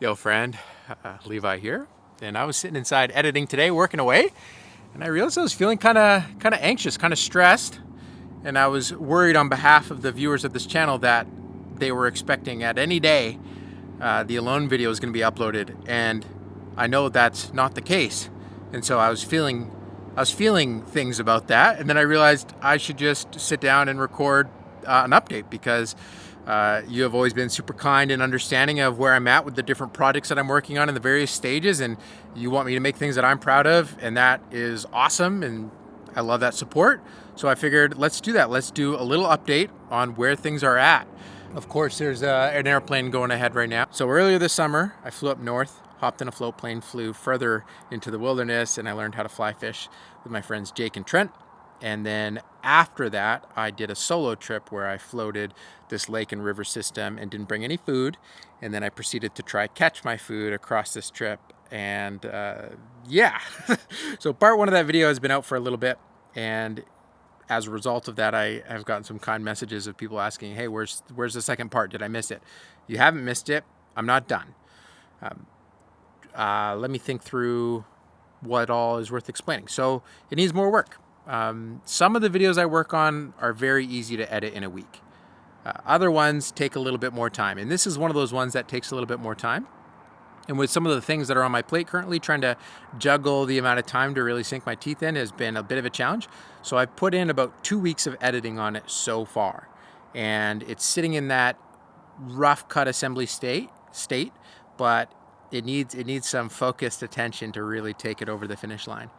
Yo friend, Levi here, and I was sitting inside editing today, working away, and I realized I was feeling kind of anxious, kind of stressed, and I was worried on behalf of the viewers of this channel that they were expecting at any day the Alone video is going to be uploaded, and I know that's not the case, and so I was feeling things about that, and then I realized I should just sit down and record an update because you have always been super kind and understanding of where I'm at with the different projects that I'm working on in the various stages, and you want me to make things that I'm proud of, and that is awesome, and I love that support. So I figured let's do that. Let's do a little update on where things are at. Of course, there's an airplane going ahead right now. So earlier this summer, I flew up north, hopped in a float plane, flew further into the wilderness, and I learned how to fly fish with my friends Jake and Trent. And then after that, I did a solo trip where I floated this lake and river system and didn't bring any food. And then I proceeded to try catch my food across this trip. And yeah, so part one of that video has been out for a little bit. And as a result of that, I have gotten some kind messages of people asking, hey, where's the second part? Did I miss it? You haven't missed it. I'm not done. Let me think through what all is worth explaining. So it needs more work. Some of the videos I work on are very easy to edit in a week. Other ones take a little bit more time. And this is one of those ones that takes a little bit more time. And with some of the things that are on my plate currently, trying to juggle the amount of time to really sink my teeth in has been a bit of a challenge. So I've put in about 2 weeks of editing on it so far. And it's sitting in that rough cut assembly state, but it needs some focused attention to really take it over the finish line.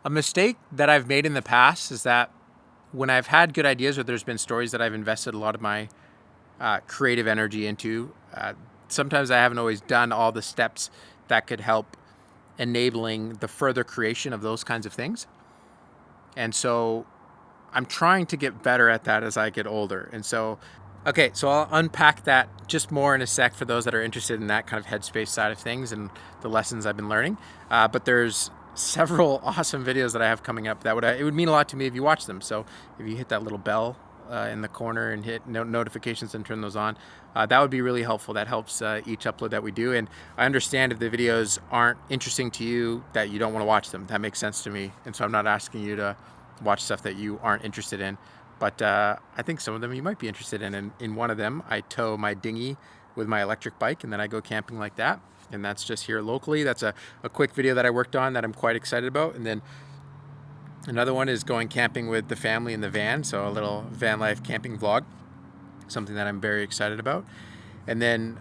A mistake that I've made in the past is that when I've had good ideas or there's been stories that I've invested a lot of my creative energy into, sometimes I haven't always done all the steps that could help enabling the further creation of those kinds of things. And so I'm trying to get better at that as I get older. And so, okay, so I'll unpack that just more in a sec for those that are interested in that kind of headspace side of things and the lessons I've been learning. But there's several awesome videos that I have coming up that it would mean a lot to me if you watch them. So if you hit that little bell in the corner and hit notifications and turn those on, that would be really helpful. That helps each upload that we do. And I understand if the videos aren't interesting to you that you don't want to watch them. That makes sense to me. And so I'm not asking you to watch stuff that you aren't interested in. But I think some of them you might be interested in. And in one of them, I tow my dinghy with my electric bike, and then I go camping like that. And that's just here locally. That's a quick video that I worked on that I'm quite excited about. And then another one is going camping with the family in the van. So a little van life camping vlog, something that I'm very excited about. And then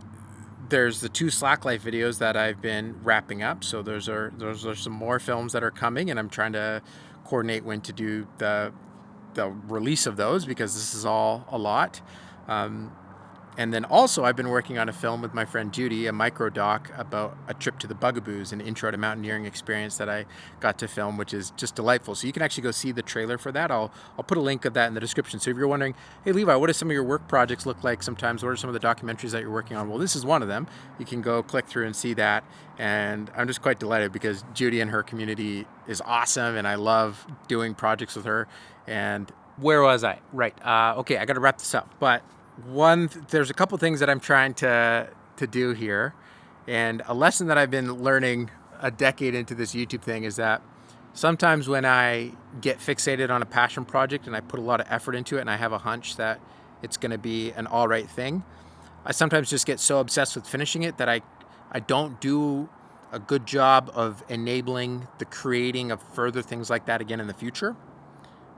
there's the 2 Slack Life videos that I've been wrapping up. So those are some more films that are coming, and I'm trying to coordinate when to do the release of those because this is all a lot. And then also I've been working on a film with my friend Judy, a micro doc about a trip to the Bugaboos, an intro to mountaineering experience that I got to film, which is just delightful. So you can actually go see the trailer for that. I'll put a link of that in the description. So if you're wondering, hey Levi, what do some of your work projects look like sometimes? What are some of the documentaries that you're working on? Well, this is one of them. You can go click through and see that. And I'm just quite delighted because Judy and her community is awesome, and I love doing projects with her. And where was I? Right. Okay, I got to wrap this up. But there's a couple things that I'm trying to do here, and a lesson that I've been learning a decade into this YouTube thing is that sometimes when I get fixated on a passion project and I put a lot of effort into it and I have a hunch that it's going to be an all right thing, I sometimes just get so obsessed with finishing it that I don't do a good job of enabling the creating of further things like that again in the future,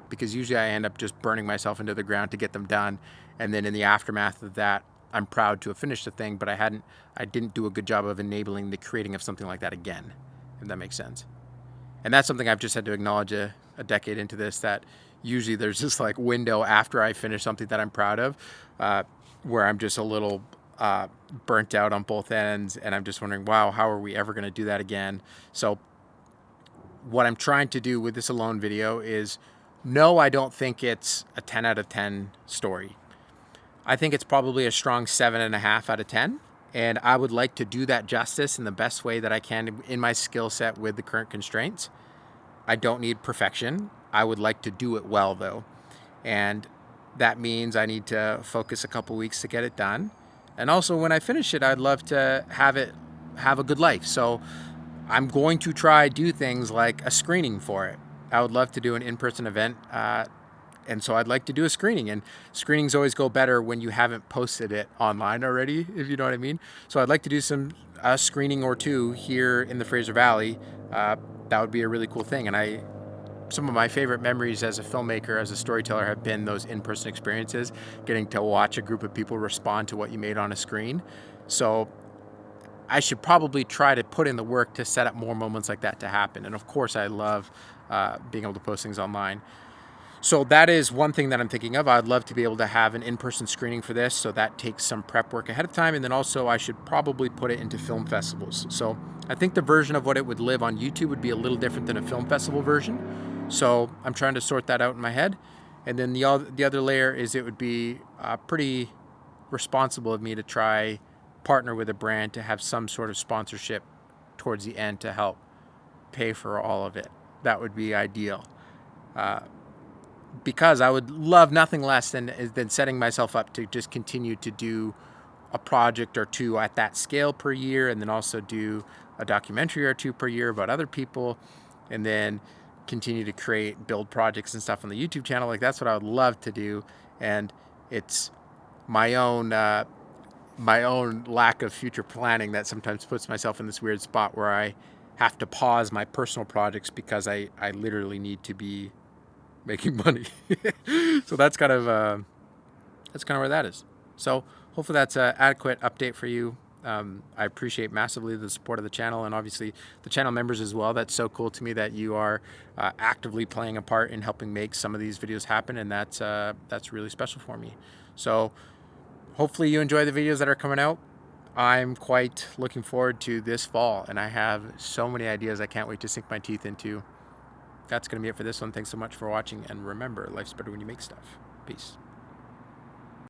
because usually I end up just burning myself into the ground to get them done. And then in the aftermath of that, I'm proud to have finished the thing, but I didn't do a good job of enabling the creating of something like that again, if that makes sense. And that's something I've just had to acknowledge a decade into this, that usually there's this like window after I finish something that I'm proud of, where I'm just a little burnt out on both ends. And I'm just wondering, wow, how are we ever going to do that again? So what I'm trying to do with this Alone video is, no, I don't think it's a 10 out of 10 story. I think it's probably a strong 7.5 out of 10. And I would like to do that justice in the best way that I can in my skill set with the current constraints. I don't need perfection. I would like to do it well though. And that means I need to focus a couple weeks to get it done. And also when I finish it, I'd love to have it have a good life. So I'm going to try do things like a screening for it. I would love to do an in-person event, and so I'd like to do a screening. And screenings always go better when you haven't posted it online already, if you know what I mean. So I'd like to do a screening or two here in the Fraser Valley. That would be a really cool thing. And some of my favorite memories as a filmmaker, as a storyteller, have been those in-person experiences, getting to watch a group of people respond to what you made on a screen. So I should probably try to put in the work to set up more moments like that to happen. And of course, I love being able to post things online. So that is one thing that I'm thinking of. I'd love to be able to have an in-person screening for this, so that takes some prep work ahead of time. And then also I should probably put it into film festivals. So I think the version of what it would live on YouTube would be a little different than a film festival version. So I'm trying to sort that out in my head. And then the other layer is it would be pretty responsible of me to try partner with a brand to have some sort of sponsorship towards the end to help pay for all of it. That would be ideal. Because I would love nothing less than setting myself up to just continue to do a project or two at that scale per year, and then also do a documentary or two per year about other people, and then continue to build projects and stuff on the YouTube channel. Like, that's what I would love to do. And it's my own lack of future planning that sometimes puts myself in this weird spot where I have to pause my personal projects because I literally need to be making money. So that's kind of where that is. So hopefully that's an adequate update for you. I appreciate massively the support of the channel, and obviously the channel members as well. That's so cool to me that you are actively playing a part in helping make some of these videos happen, and that's really special for me. So hopefully you enjoy the videos that are coming out. I'm quite looking forward to this fall, and I have so many ideas I can't wait to sink my teeth into. That's going to be it for this one. Thanks so much for watching, and remember, life's better when you make stuff. Peace.